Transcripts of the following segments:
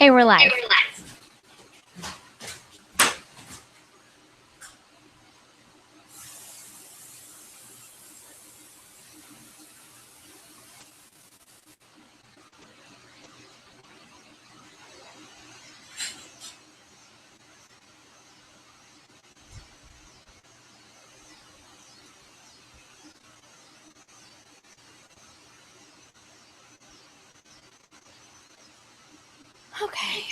Hey, we're live. Okay.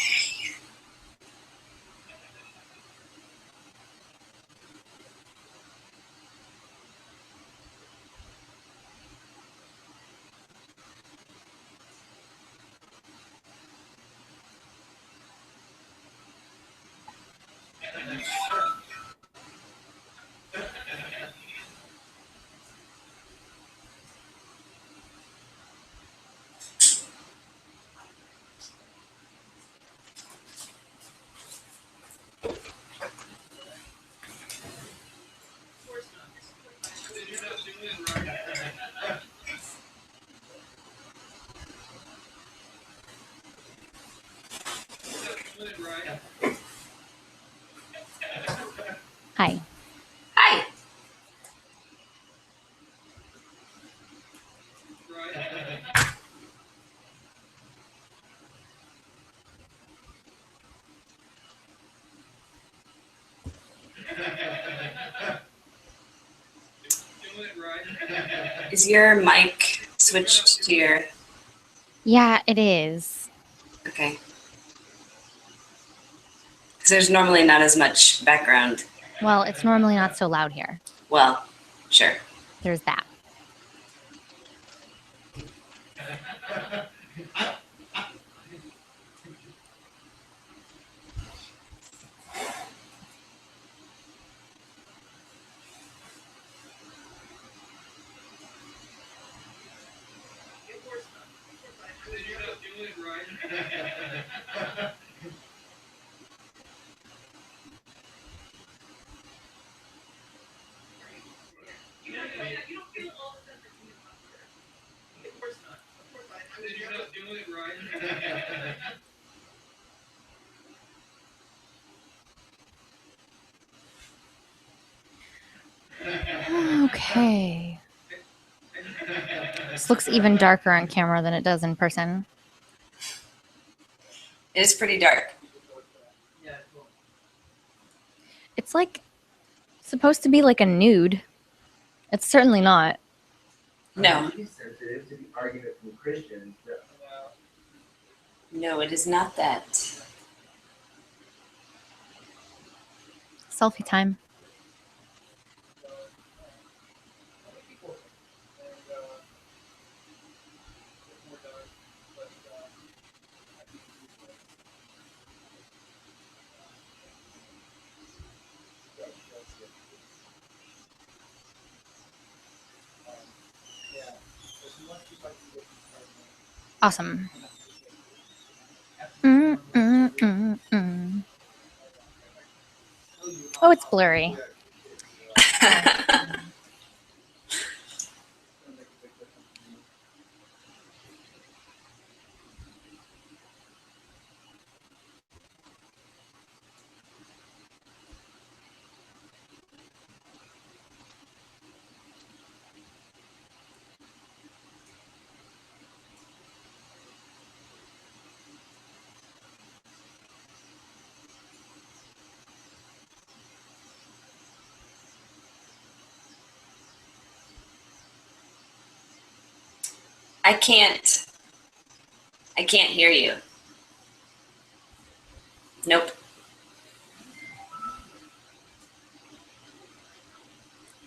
Hi. Hi. Is your mic switched to your... Yeah, it is. Okay. Because there's normally not as much background. Well, it's normally not so loud here. Well, sure. There's that. Okay. This looks even darker on camera than it does in person. It is pretty dark. It's like supposed to be like a nude. It's certainly not. No. Sensitive to the argument from Christians that No, it is not that. Selfie time. Awesome. Oh, it's blurry. I can't hear you. Nope.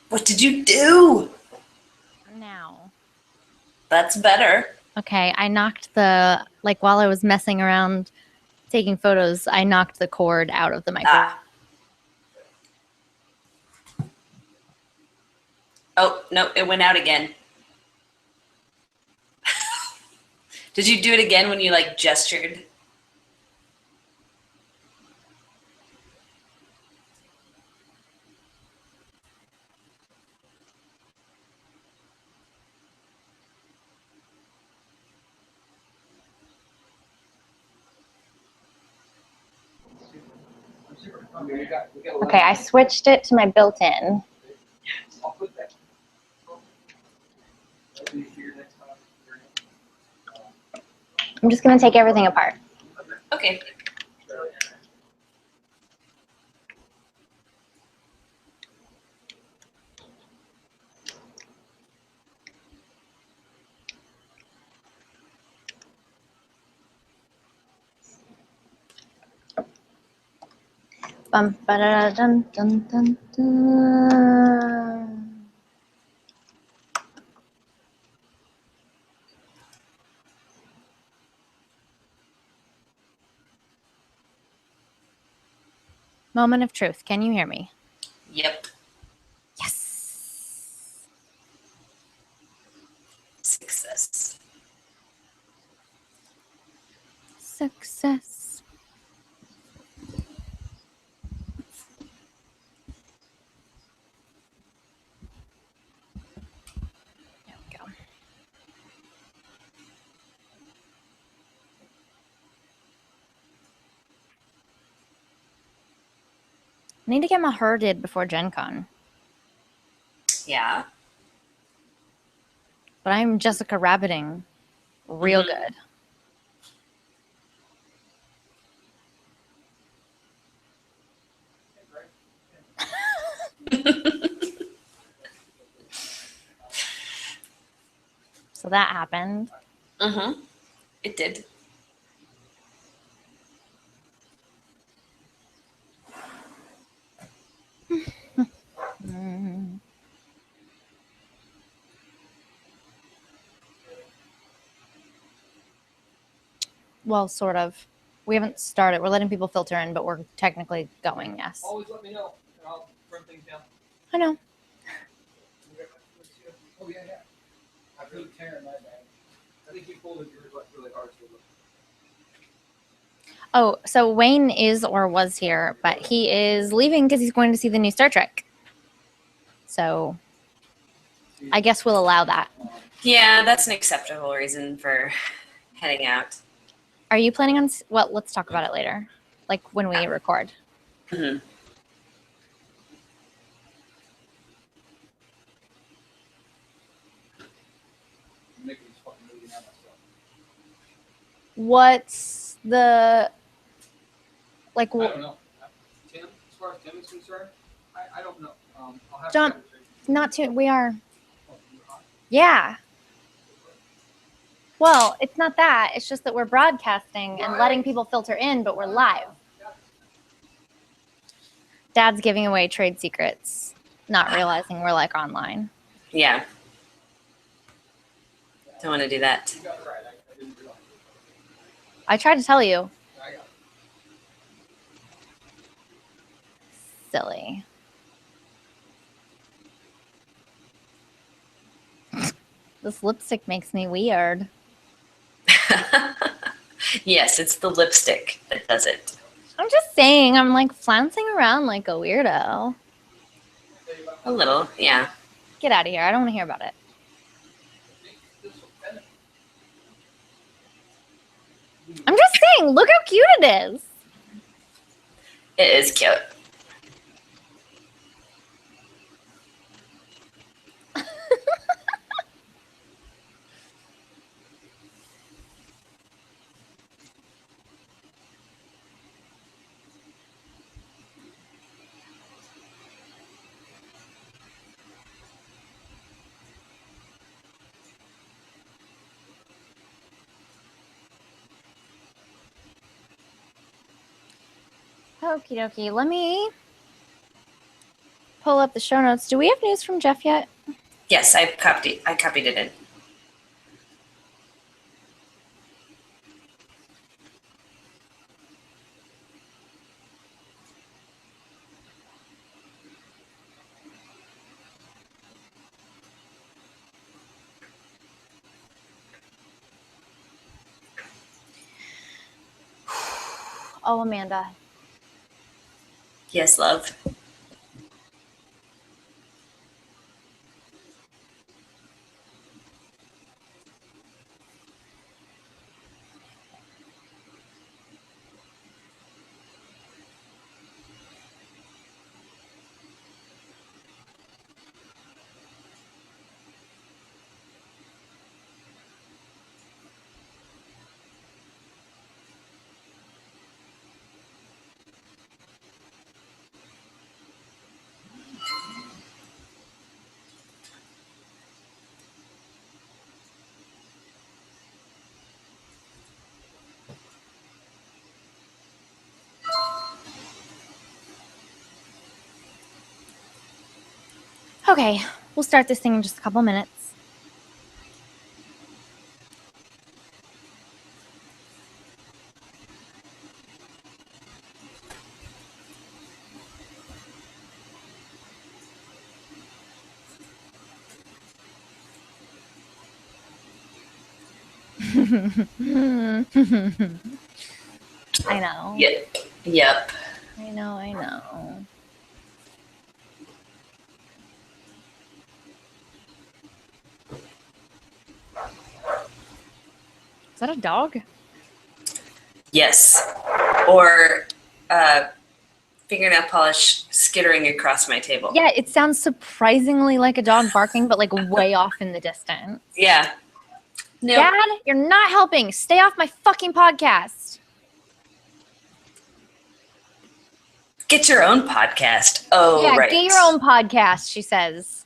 What did you do? Now. That's better. Okay, I knocked the, like while I was messing around taking photos, I knocked the cord out of the microphone. Oh, no, it went out again. Did you do it again when you like gestured? Okay, I switched it to my built-in. I'll put that. That'll be here next time. I'm just gonna take everything apart. Okay. Bum, ba-da, dun, dun, dun, dun. Moment of truth. Can you hear me? Yep. Yes. Success. Success. There we go. I need to get my hair did before Gen Con. Yeah. But I'm Jessica Rabbiting real Mhm. good. So that happened. Mm-hmm. It did. Mm. Well, sort of. We haven't started. We're letting people filter in, but we're technically going, yes. Always let me know, and I'll turn things down. I know. Oh, yeah, yeah. I feel tearing my bag. I think you folded yours like really hard. So Oh, so Wayne is or was here, but he is leaving because he's going to see the new Star Trek. So I guess we'll allow that. Yeah, that's an acceptable reason for heading out. Are you planning on? Well, let's talk about it later, like when we record. Mm-hmm. I'm making this fucking movie now myself. What's the like? I don't know. Tim, as far as Tim is concerned, I don't know. I'll have Don't- a conversation. Not too. We are. Oh, you're hot. Yeah. Well, it's not that. It's just that we're broadcasting and letting people filter in, but we're live. Dad's giving away trade secrets, not realizing we're like online. Yeah. Don't want to do that. You got it right. I didn't realize it. I tried to tell you. I got it. Silly. This lipstick makes me weird. Yes, it's the lipstick that does it. I'm just saying, I'm like flouncing around like a weirdo. A little, yeah. Get out of here. I don't want to hear about it. I'm just saying, look how cute it is. It is cute. Okie dokie. Let me pull up the show notes. Do we have news from Jeff yet? Yes, I copied it in. Oh, Amanda. Yes, love. Okay, we'll start this thing in just a couple minutes. I know. Yep. I know. Is that a dog? Yes. Or fingernail polish skittering across my table. Yeah, it sounds surprisingly like a dog barking, but like way off in the distance. Yeah. Nope. Dad, you're not helping. Stay off my fucking podcast. Get your own podcast. Oh, yeah, right. get your own podcast, she says.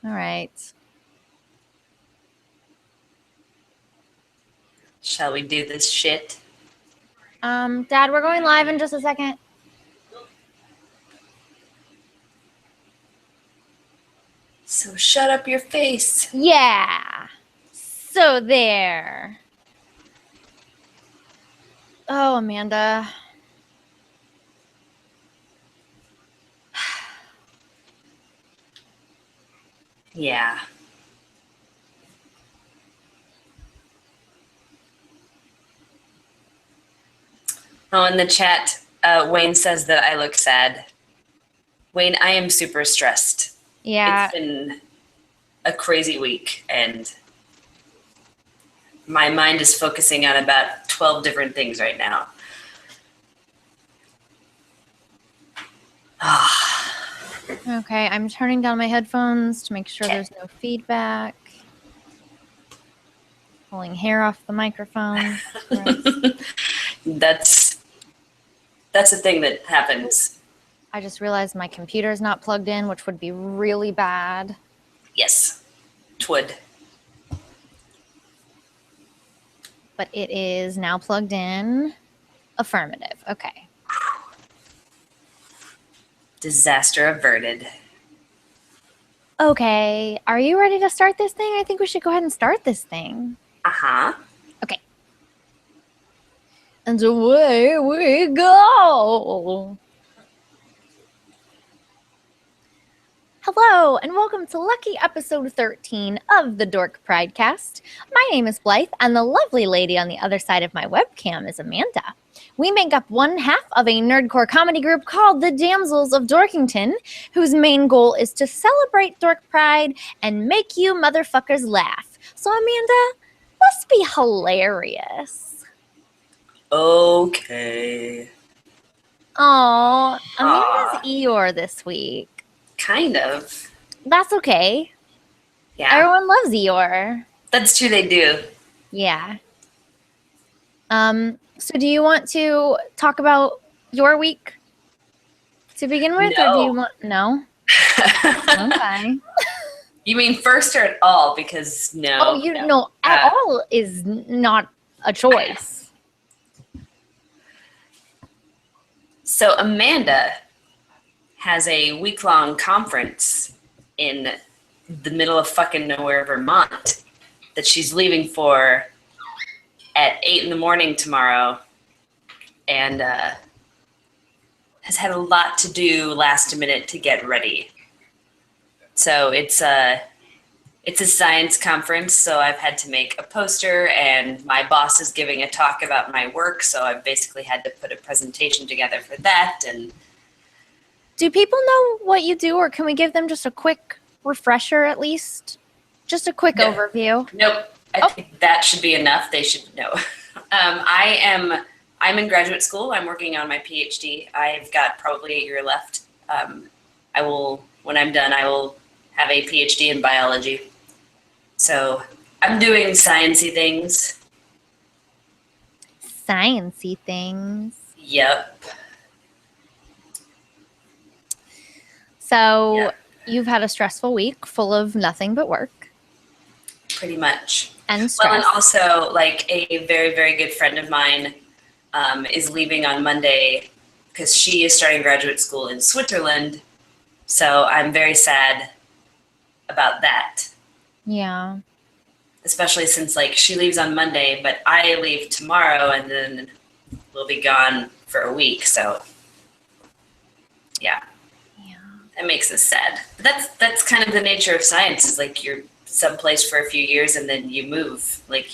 All right. Shall we do this shit? Dad, we're going live in just a second. So shut up your face. Yeah. So there. Oh, Amanda. Yeah. Oh, in the chat, Wayne says that I look sad. Wayne, I am super stressed. Yeah. It's been a crazy week, and my mind is focusing on about 12 different things right now. Okay, I'm turning down my headphones to make sure there's no feedback. Pulling hair off the microphone. That's a thing that happens. I just realized my computer is not plugged in, which would be really bad. Yes, twould. But it is now plugged in. Affirmative. Okay. Disaster averted. Okay. Are you ready to start this thing? I think we should go ahead and start this thing. Uh-huh. Okay. And away we go. Hello, and welcome to lucky episode 13 of the Dork Pridecast. My name is Blythe, and the lovely lady on the other side of my webcam is Amanda. We make up one half of a nerdcore comedy group called the Damsels of Dorkington, whose main goal is to celebrate Dork Pride and make you motherfuckers laugh. So, Amanda, let's be hilarious. Okay. Aw, Amanda's Eeyore this week. Kind of. That's okay. Yeah. Everyone loves Eeyore. That's true, they do. Yeah. So do you want to talk about your week to begin with? No. Or do you want no? Okay. You mean first or at all? Because no. Oh, you know, at all is not a choice. So Amanda has a week-long conference in the middle of fucking nowhere, Vermont, that she's leaving for at 8 in the morning tomorrow, and has had a lot to do last minute to get ready. So it's a science conference, so I've had to make a poster, and my boss is giving a talk about my work, so I've basically had to put a presentation together for that. And Do people know what you do, or can we give them just a quick refresher at least? Just a quick overview. Nope. I think that should be enough. They should know. I'm in graduate school. I'm working on my PhD. I've got probably a year left. When I'm done, I will have a PhD in biology. So I'm doing sciencey things. Sciencey things. Yep. So you've had a stressful week full of nothing but work. Pretty much. And stress. Well, and also, like, a very, very good friend of mine is leaving on Monday because she is starting graduate school in Switzerland. So I'm very sad about that. Yeah. Especially since, like, she leaves on Monday, but I leave tomorrow, and then we'll be gone for a week. So, yeah. That makes us sad. But that's kind of the nature of science. Is like you're someplace for a few years, and then you move. Like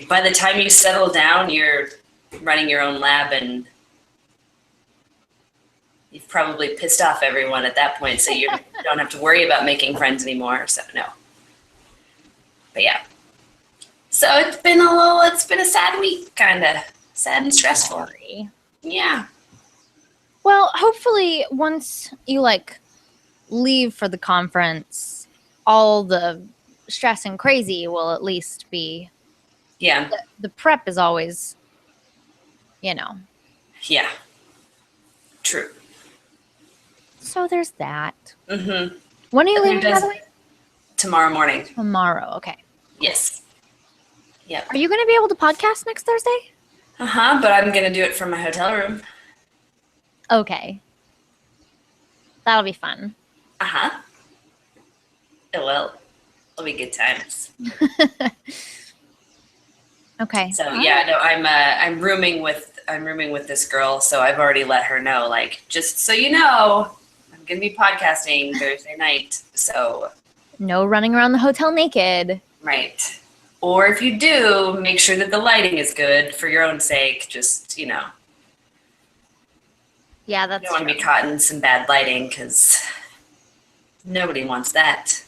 by the time you settle down, you're running your own lab, and you've probably pissed off everyone at that point. So you don't have to worry about making friends anymore. So no. But yeah. So it's been a sad week, kind of sad and stressful. Yeah. Well, hopefully once you like leave for the conference, all the stress and crazy will at least be. Yeah. The prep is always, Yeah. True. So there's that. Mm-hmm. When are you leaving, by the way? Tomorrow morning. Tomorrow, okay. Yes. Yep. Are you going to be able to podcast next Thursday? But I'm going to do it from my hotel room. Okay. That'll be fun. It will. It'll be good times. Okay. So yeah, no, I'm rooming with this girl, so I've already let her know, like, just so you know, I'm gonna be podcasting Thursday night. So no running around the hotel naked. Right. Or if you do, make sure that the lighting is good for your own sake. Just, Yeah, that's you don't want to be caught in some bad lighting because nobody wants that.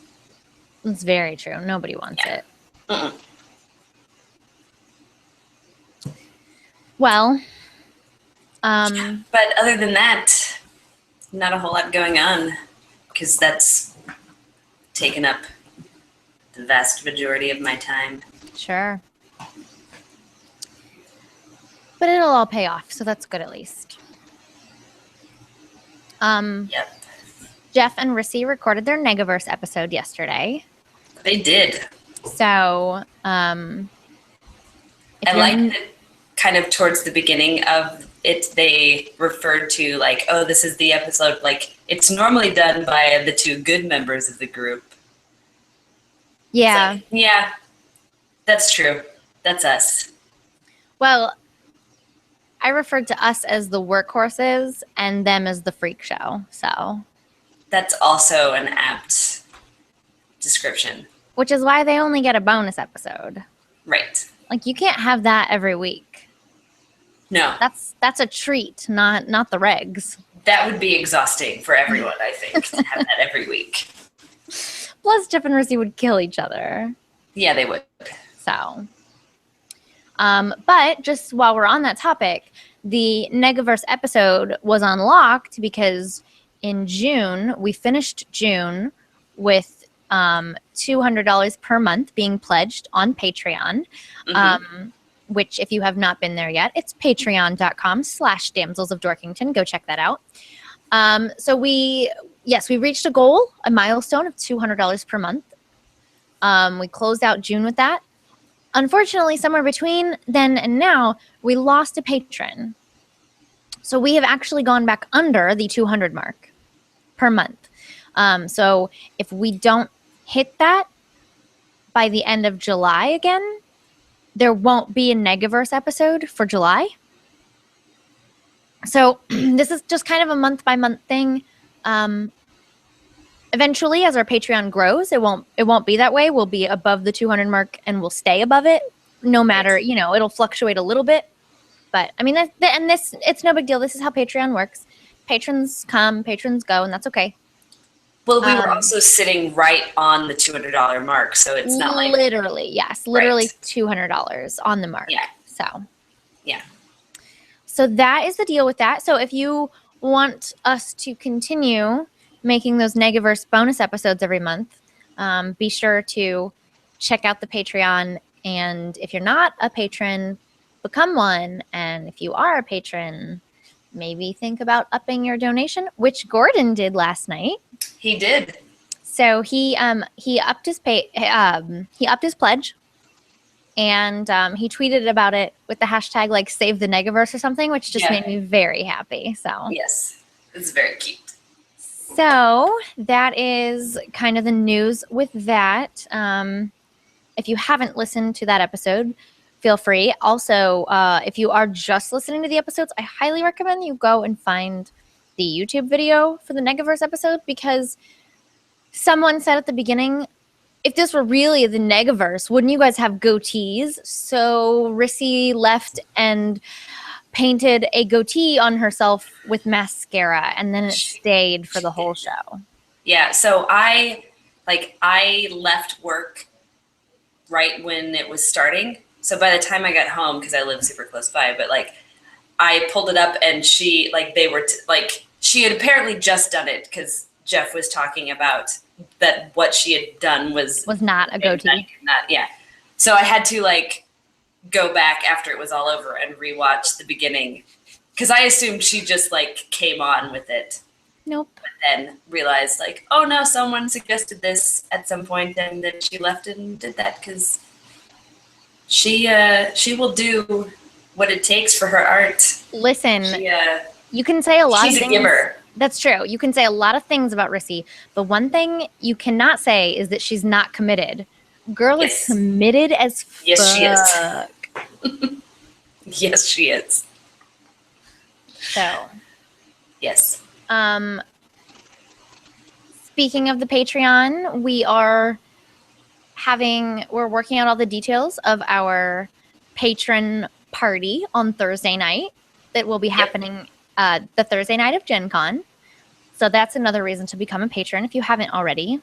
It's very true. Nobody wants it. Mm-mm. Well, but other than that, not a whole lot going on because that's taken up the vast majority of my time. Sure. But it'll all pay off, so that's good at least. Yep. Jeff and Rissy recorded their Negaverse episode yesterday. They did. So, I liked it kind of towards the beginning of it. They referred to, like, oh, this is the episode. Like, it's normally done by the two good members of the group. Yeah. Like, yeah, that's true. That's us. Well, I referred to us as the workhorses and them as the freak show. So that's also an apt description. Which is why they only get a bonus episode. Right. Like, you can't have that every week. No. That's a treat, not the regs. That would be exhausting for everyone, I think, to have that every week. Plus, Jeff and Rissy would kill each other. Yeah, they would. So, but just while we're on that topic, the Negaverse episode was unlocked because in June, we finished June with $200 per month being pledged on Patreon, which if you have not been there yet, it's patreon.com/Damsels of Dorkington. Go check that out. So we reached a goal, a milestone of $200 per month. We closed out June with that. Unfortunately, somewhere between then and now, we lost a patron. So we have actually gone back under the 200 mark per month. So if we don't hit that by the end of July again, there won't be a Negaverse episode for July. So this is just kind of a month-by-month thing. Eventually, as our Patreon grows, it won't be that way. We'll be above the 200 mark and we'll stay above it. No matter, it'll fluctuate a little bit. But I mean, it's no big deal. This is how Patreon works. Patrons come, patrons go, and that's okay. Well, we were also sitting right on the $200 mark, so it's not like... Literally, yes. Literally right. $200 on the mark. Yeah. So. Yeah. So that is the deal with that. So if you want us to continue making those Negaverse bonus episodes every month, be sure to check out the Patreon. And if you're not a patron, become one. And if you are a patron, maybe think about upping your donation, which Gordon did last night. He did. So he upped his pledge, and he tweeted about it with the hashtag like Save the Negaverse or something, which just made me very happy. So Yes, it's very cute. So that is kind of the news with that. If you haven't listened to that episode, feel free. Also, if you are just listening to the episodes, I highly recommend you go and find the YouTube video for the Negaverse episode, because someone said at the beginning, if this were really the Negaverse, wouldn't you guys have goatees? So Rissy left and painted a goatee on herself with mascara, and then it stayed for the whole show. Yeah, so I left work right when it was starting. So by the time I got home, because I live super close by, but like I pulled it up and she she had apparently just done it, because Jeff was talking about that what she had done was not a goatee. Yeah. So I had to like go back after it was all over and rewatch the beginning, because I assumed she just like came on with it. Nope. But then realized like, oh no, someone suggested this at some point, and then she left and did that, because she will do what it takes for her art. Listen, you can say a lot of things. She's a giver. That's true. You can say a lot of things about Rissy. The one thing you cannot say is that she's not committed. Girl is committed as fuck. Yes, she is. Yes, she is. So. Yes. Speaking of the Patreon, we're working out all the details of our patron party on Thursday night that will be happening the Thursday night of Gen Con. So that's another reason to become a patron if you haven't already.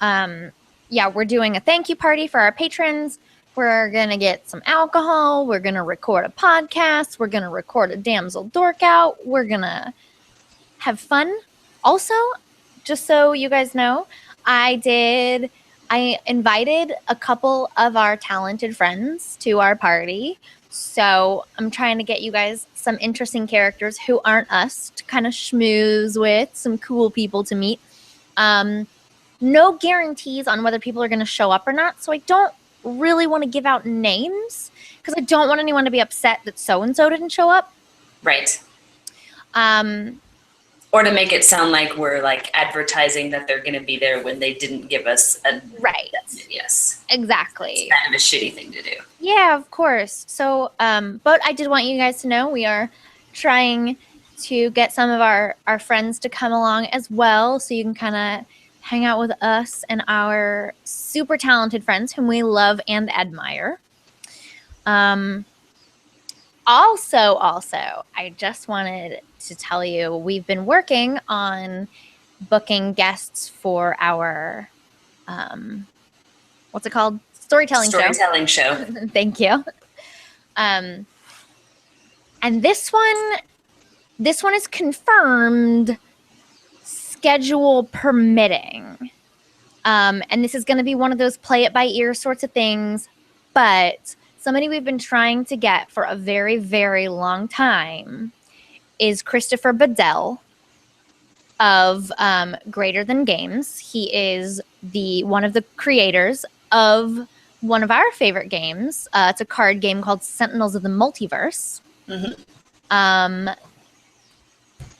We're doing a thank you party for our patrons. We're going to get some alcohol. We're going to record a podcast. We're going to record a Damsel Dork out. We're going to have fun. Also, just so you guys know, I invited a couple of our talented friends to our party. So I'm trying to get you guys some interesting characters who aren't us to kind of schmooze with, some cool people to meet. No guarantees on whether people are going to show up or not. So I don't really want to give out names, because I don't want anyone to be upset that so-and-so didn't show up. Right. Or to make it sound like we're like advertising that they're going to be there when they didn't give us a... Right. Yes. Exactly. It's kind of a shitty thing to do. Yeah, of course. So, but I did want you guys to know we are trying to get some of our friends to come along as well, so you can kind of hang out with us and our super talented friends whom we love and admire. Also, I just wanted to tell you, we've been working on booking guests for our, what's it called? Storytelling show. Thank you. And this one is confirmed, schedule permitting. And this is going to be one of those play it by ear sorts of things, but somebody we've been trying to get for a very, very long time is Christopher Bedell of Greater Than Games. He is one of the creators of one of our favorite games. It's a card game called Sentinels of the Multiverse. Mm-hmm.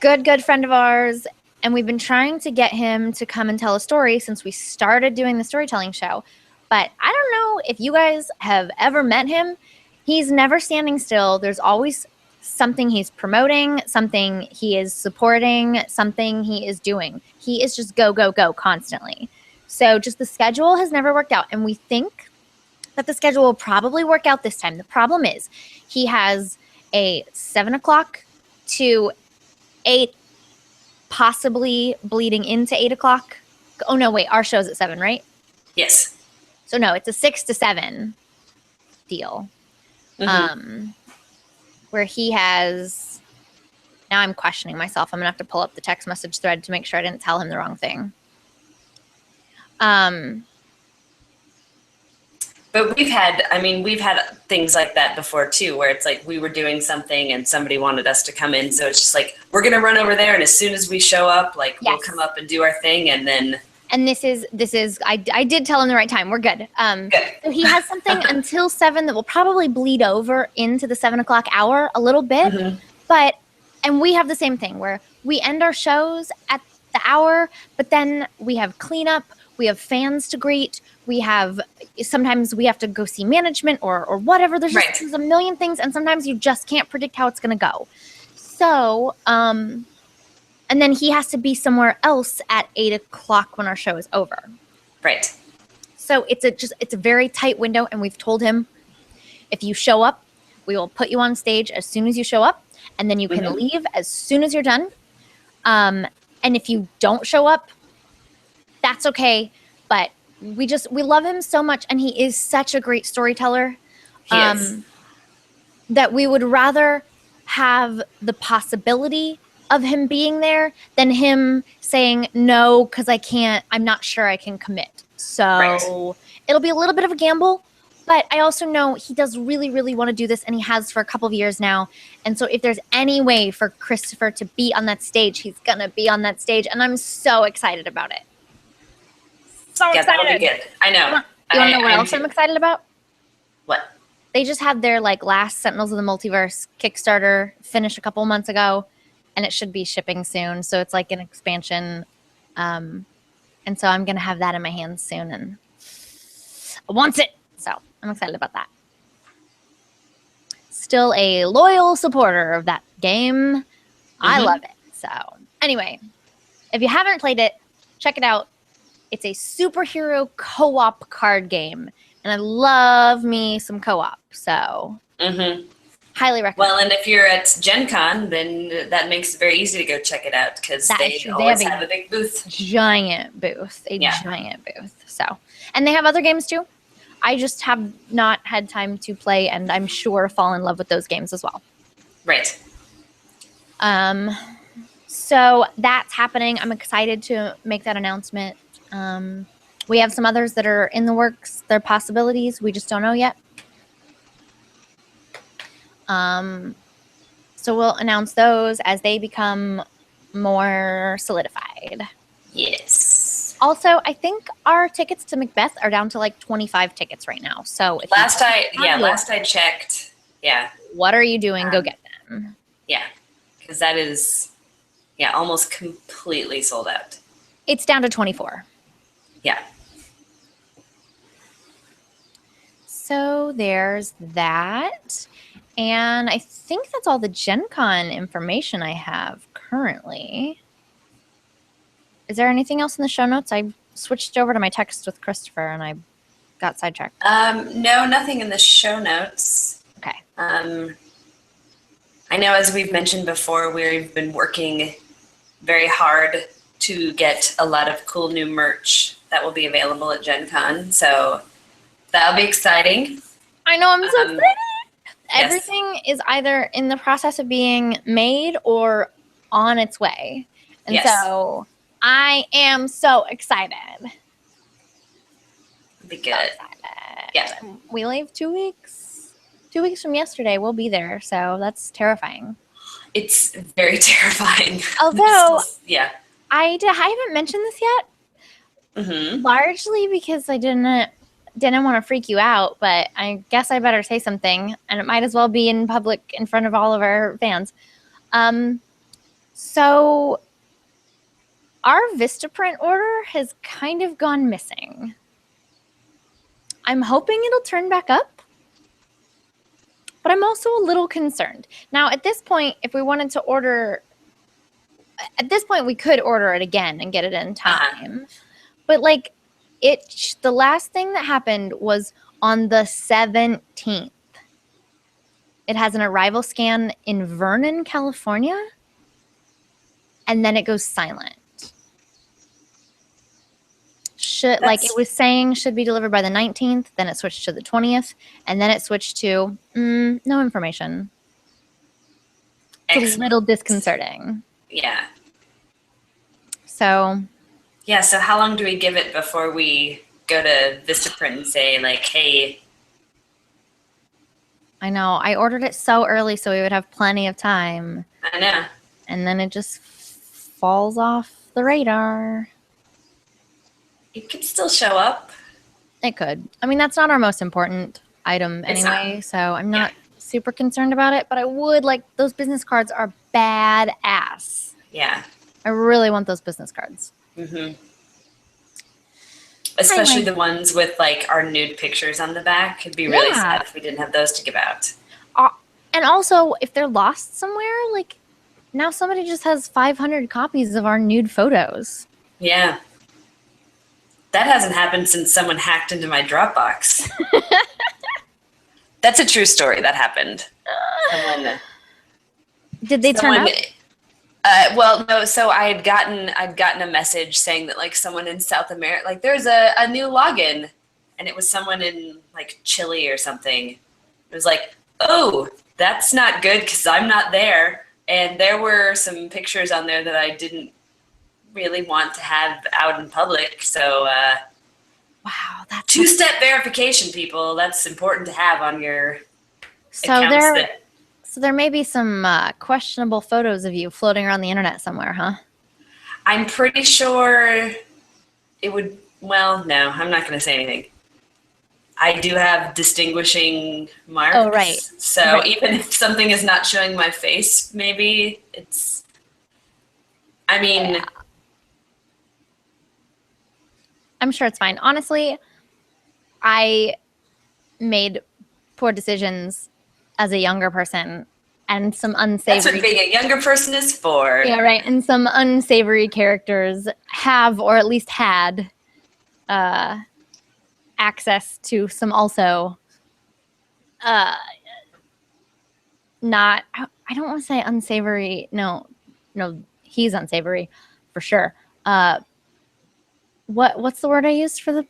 Good friend of ours. And we've been trying to get him to come and tell a story since we started doing the storytelling show. But I don't know if you guys have ever met him. He's never standing still. There's always something he's promoting, something he is supporting, something he is doing. He is just go, go, go constantly. So just the schedule has never worked out. And we think that the schedule will probably work out this time. The problem is he has a 7 o'clock to 8, possibly bleeding into 8 o'clock. Oh, no, wait. Our show's at 7, right? Yes. So, no, it's a 6 to 7 deal. Mm-hmm. Where he has... Now I'm questioning myself. I'm going to have to pull up the text message thread to make sure I didn't tell him the wrong thing. But we've had things like that before too, where it's like we were doing something and somebody wanted us to come in. So it's just like, we're going to run over there. And as soon as we show up, like we'll come up and do our thing. And then. And this is, I did tell him the right time. We're good. Good. So he has something until 7 that will probably bleed over into the 7 o'clock hour a little bit. Mm-hmm. And we have the same thing where we end our shows at the hour, but then we have cleanup. We have fans to greet. Sometimes we have to go see management or whatever. There's a million things. And sometimes you just can't predict how it's going to go. So, and then he has to be somewhere else at 8 o'clock when our show is over. Right. So it's a very tight window. And we've told him, if you show up, we will put you on stage as soon as you show up. And then you can leave as soon as you're done. And if you don't show up, that's okay, but we love him so much, and he is such a great storyteller. He is. That we would rather have the possibility of him being there than him saying no because I'm not sure I can commit. So it'll be a little bit of a gamble, but I also know he does really, really want to do this, and he has for a couple of years now. And so if there's any way for Christopher to be on that stage, he's gonna be on that stage, and I'm so excited about it. So excited. That'll be good. I know. You want to know what else I'm excited about? What? They just had their last Sentinels of the Multiverse Kickstarter finish a couple months ago, and it should be shipping soon. So it's like an expansion, and so I'm gonna have that in my hands soon, and I want it. So I'm excited about that. Still a loyal supporter of that game. I love it. So anyway, if you haven't played it, check it out. It's a superhero co-op card game, and I love me some co-op, so highly recommend. Well, and if you're at Gen Con, then that makes it very easy to go check it out because they always have a big booth. Giant booth. Giant booth. So, and they have other games too. I just have not had time to play, and I'm sure fall in love with those games as well. Right. So that's happening. I'm excited to make that announcement. We have some others that are in the works. They're possibilities. We just don't know yet. So we'll announce those as they become more solidified. Yes. Also, I think our tickets to Macbeth are down to like 25 tickets right now. So if last I checked, what are you doing? Go get them. Yeah, because that is almost completely sold out. It's down to 24. Yeah. So there's that. And I think that's all the Gen Con information I have currently. Is there anything else in the show notes? I switched over to my text with Christopher and I got sidetracked. No, nothing in the show notes. Okay. I know, as we've mentioned before, we've been working very hard to get a lot of cool new merch that will be available at Gen Con. So that'll be exciting. I know, I'm so excited. Yes. Everything is either in the process of being made or on its way. And so I am so excited. Be good. Yeah. We leave 2 weeks. 2 weeks from yesterday, we'll be there. So that's terrifying. It's very terrifying. Although, yeah. I haven't mentioned this yet. Largely because I didn't want to freak you out, but I guess I better say something, and it might as well be in public in front of all of our fans. So our Vistaprint order has kind of gone missing. I'm hoping it'll turn back up, but I'm also a little concerned. Now, at this point, if we wanted to order, we could order it again and get it in time. But like, the last thing that happened was on the 17th. It has an arrival scan in Vernon, California, and then it goes silent. It was saying should be delivered by the 19th, then it switched to the 20th, and then it switched to no information. It's a little disconcerting. Yeah. So. Yeah, so how long do we give it before we go to Vistaprint and say, like, hey. I know. I ordered it so early so we would have plenty of time. I know. And then it just falls off the radar. It could still show up. It could. I mean, that's not our most important item anyway, so I'm not super concerned about it, but I would like those business cards are badass. Yeah. I really want those business cards. Mm-hmm. Especially the ones with like our nude pictures on the back. It'd be really sad if we didn't have those to give out. And also, if they're lost somewhere, like now somebody just has 500 copies of our nude photos. Yeah. That hasn't happened since someone hacked into my Dropbox. That's a true story. That happened. Did they turn up? Well, no. So I'd gotten a message saying that like someone in South America, like there's a new login, and it was someone in like Chile or something. It was like, oh, that's not good because I'm not there, and there were some pictures on there that I didn't really want to have out in public. So, wow, that's two-step verification, people. That's important to have on your so accounts. So there may be some questionable photos of you floating around the internet somewhere, huh? I'm pretty sure it would. Well, no, I'm not going to say anything. I do have distinguishing marks. Oh, right. So even if something is not showing my face, maybe it's. I mean. Yeah. I'm sure it's fine. Honestly, I made poor decisions as a younger person and some unsavory. That's what being a younger person is for. Yeah, right. And some unsavory characters have, or at least had, access to some also not, I don't want to say unsavory. No, he's unsavory for sure. What's the word I used for the?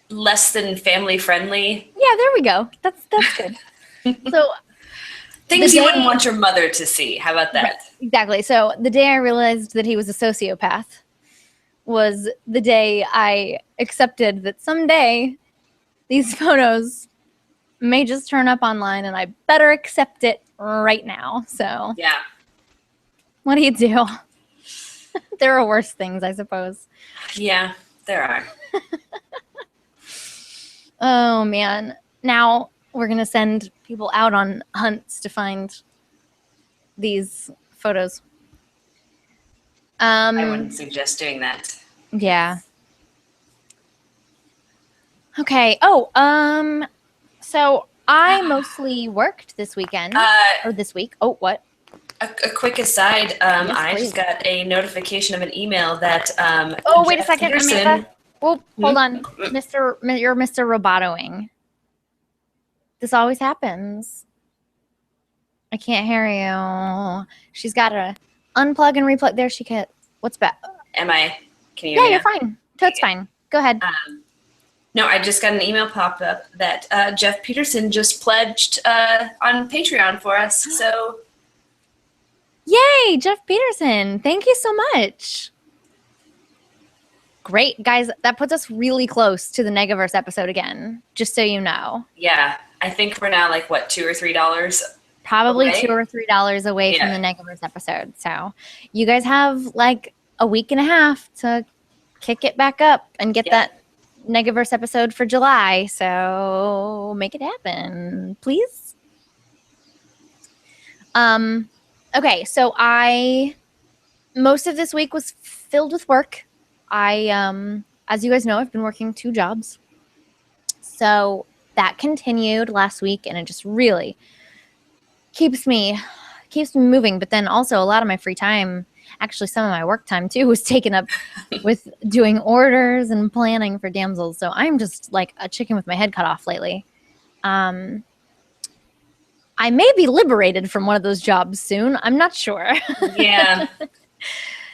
Less than family friendly. Yeah, there we go. That's good. So things you wouldn't want your mother to see. How about that? Right, exactly. So the day I realized that he was a sociopath was the day I accepted that someday these photos may just turn up online and I better accept it right now. So yeah. What do you do? There are worse things, I suppose. Yeah, there are. Oh, man. Now we're going to send people out on hunts to find these photos. I wouldn't suggest doing that. Yeah. Okay. Oh, so I mostly worked this weekend. Or this week. Oh, what? A quick aside, Yes, I please. just got a notification of an email that oh, wait a Jeff second, Peterson, Amanda. Oh, hold on. You're Mr. Robotoing. This always happens. I can't hear you. She's got to unplug and replug. There she can. What's bad? Can you hear me? Yeah, you're fine. Toad's fine. Go ahead. No, I just got an email pop up that Jeff Peterson just pledged on Patreon for us. So, Yay, Jeff Peterson. Thank you so much. Great. Guys, that puts us really close to the Negaverse episode again, just so you know. yeah, I think we're now like, what, $2 or $3? Probably away? $2 or $3 away from the Negaverse episode. So you guys have like a week and a half to kick it back up and get that Negaverse episode for July. So make it happen, please. Okay, so most of this week was filled with work. As you guys know, I've been working 2 jobs. So that continued last week, and it just really keeps me moving. But then also a lot of my free time, actually some of my work time too, was taken up with doing orders and planning for Damsels. So I'm just like a chicken with my head cut off lately. I may be liberated from one of those jobs soon. I'm not sure. Yeah.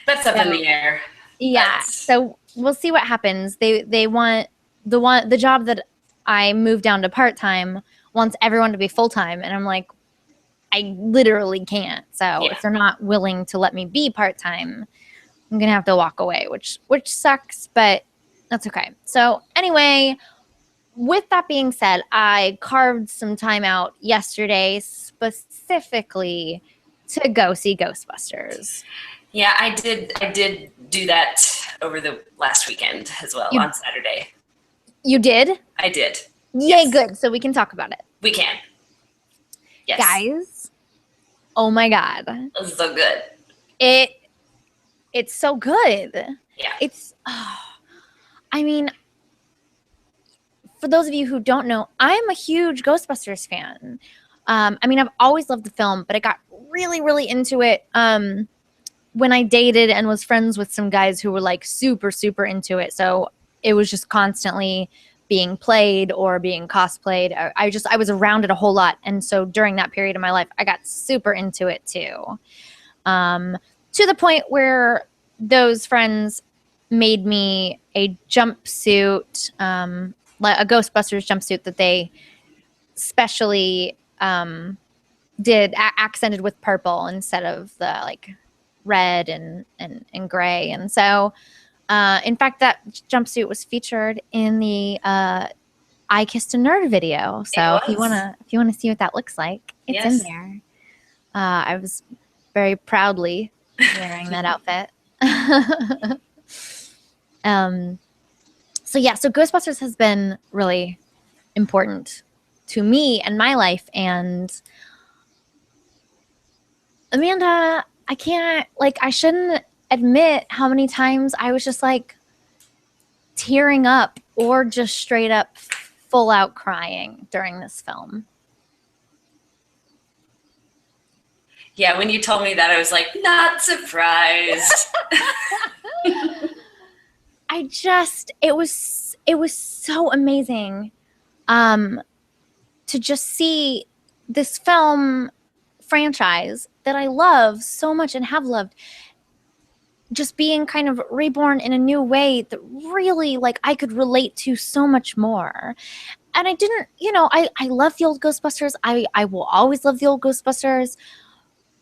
That's up in the air. Yeah. So we'll see what happens. They want the job that I moved down to part-time wants everyone to be full-time. And I'm like, I literally can't. So if they're not willing to let me be part-time, I'm going to have to walk away, which sucks, but That's okay. So anyway, with that being said, I carved some time out yesterday specifically to go see Ghostbusters. Yeah, I did do that over the last weekend as well, on Saturday. You did? I did. Yay, Yes. good. So we can talk about it. We can. Yes. Guys, oh my God. It was so good. It's so good. Yeah. I mean, for those of you who don't know, I'm a huge Ghostbusters fan. I mean, I've always loved the film, but I got really, really into it when I dated and was friends with some guys who were like super, super into it. So it was just constantly being played or being cosplayed. I was around it a whole lot. And so during that period of my life, I got super into it too. To the point where those friends made me a jumpsuit, like a Ghostbusters jumpsuit that they specially did accented with purple instead of the like red and gray. And so in fact, that jumpsuit was featured in the I Kissed a Nerd video. So if you wanna see what that looks like, it's in there. I was very proudly wearing that outfit. So Ghostbusters has been really important to me and my life. And Amanda, I shouldn't admit how many times I was just like tearing up or just straight up full out crying during this film. Yeah, when you told me that, I was like, not surprised. It was so amazing to just see this film franchise that I love so much and have loved just being kind of reborn in a new way that really like I could relate to so much more. And I didn't, I love the old Ghostbusters. I will always love the old Ghostbusters.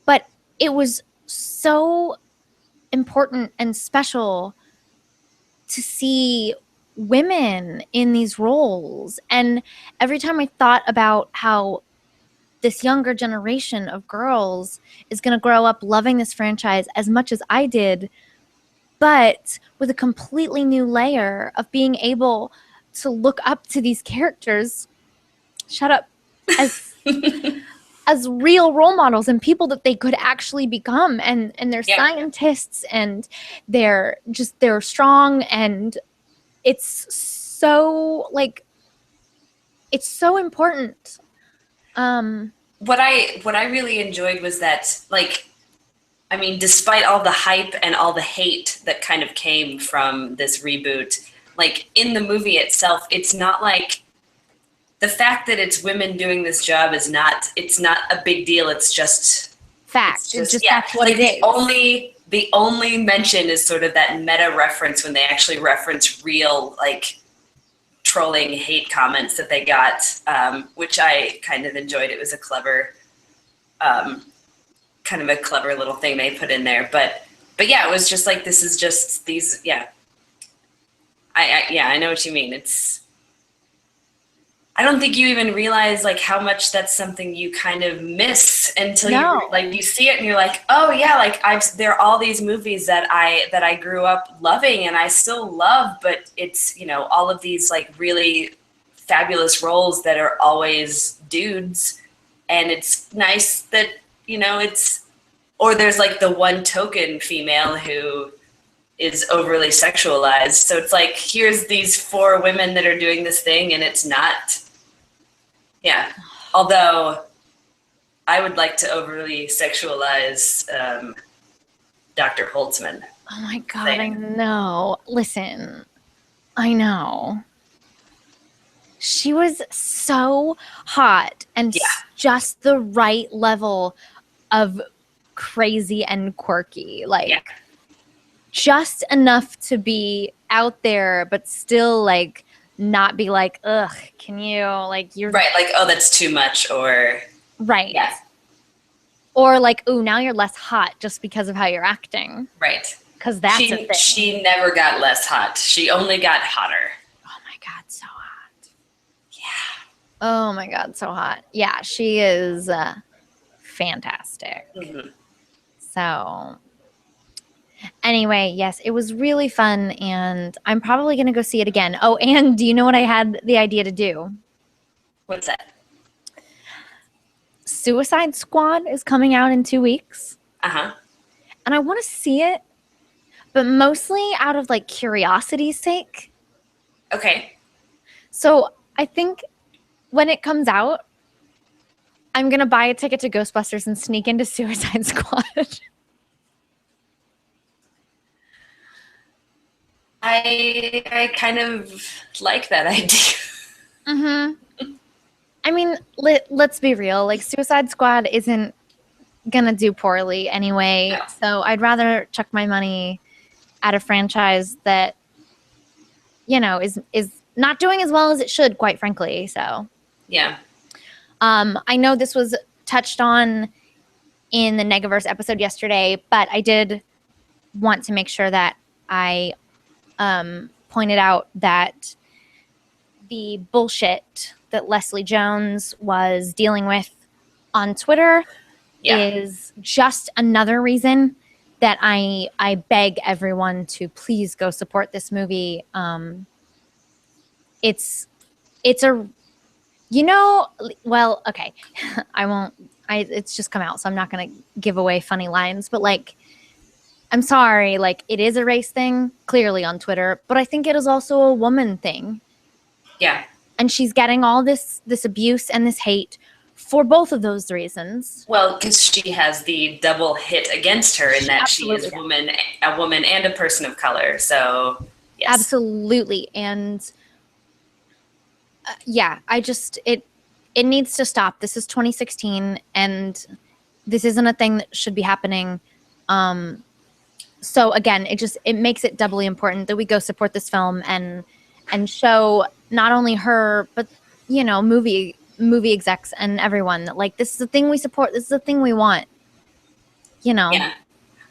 But it was so important and special to see women in these roles. And every time I thought about how this younger generation of girls is going to grow up loving this franchise as much as I did, but with a completely new layer of being able to look up to these characters, as real role models and people that they could actually become, and they're scientists and they're strong, and it's so important. What I really enjoyed was that, like, I mean, despite all the hype and all the hate that kind of came from this reboot, like in the movie itself, it's not like the fact that it's women doing this job it's not a big deal. It's just fact. That's what it is. The only mention is sort of that meta reference when they actually reference real like trolling hate comments that they got, which I kind of enjoyed. It was a clever, kind of a clever little thing they put in there. But yeah, it was just like, this is just these. Yeah, I know what you mean. I don't think you even realize like how much that's something you kind of miss until you see it and you're like, oh yeah, like there are all these movies that I grew up loving and I still love, but it's, all of these like really fabulous roles that are always dudes, and it's nice that, or there's like the one token female who is overly sexualized. So it's like, here's these 4 women that are doing this thing and it's not. Yeah. Although I would like to overly sexualize Dr. Holtzman. Oh my God, I know. Listen, I know. She was so hot and just the right level of crazy and quirky. Like, just enough to be out there, but still like not be like, ugh, can you, like, you're right, like, oh, that's too much, or or like, ooh, now you're less hot just because of how you're acting, right? because that's a thing. She never got less hot. She only got hotter. Oh my God, so hot. Yeah. Oh my God, so hot. Yeah, she is fantastic. Mm-hmm. So anyway, yes, it was really fun, and I'm probably going to go see it again. Oh, and do you know what I had the idea to do? What's that? Suicide Squad is coming out in 2 weeks. Uh-huh. And I want to see it, but mostly out of like curiosity's sake. Okay. So I think when it comes out, I'm going to buy a ticket to Ghostbusters and sneak into Suicide Squad. I kind of like that idea. Mm-hmm. I mean, let's be real. Like, Suicide Squad isn't going to do poorly anyway. No. So I'd rather chuck my money at a franchise that, you know, is not doing as well as it should, quite frankly. So, Yeah. I know this was touched on in the Negaverse episode yesterday, but I did want to make sure that I pointed out that the bullshit that Leslie Jones was dealing with on Twitter is just another reason that I beg everyone to please go support this movie. It's a, you know, well, okay, I won't, it's just come out, so I'm not going to give away funny lines, but like, I'm sorry, like, it is a race thing, clearly on Twitter, but I think it is also a woman thing. Yeah. And she's getting all this abuse and this hate for both of those reasons. Well, because she has the double hit against her in that Absolutely she is a woman and a person of color. So, yes. Absolutely. And yeah, it needs to stop. This is 2016, and this isn't a thing that should be happening. So again, it makes it doubly important that we go support this film and show not only her, but, you know, movie execs and everyone that, like, this is the thing we support. This is the thing we want, you know? Yeah.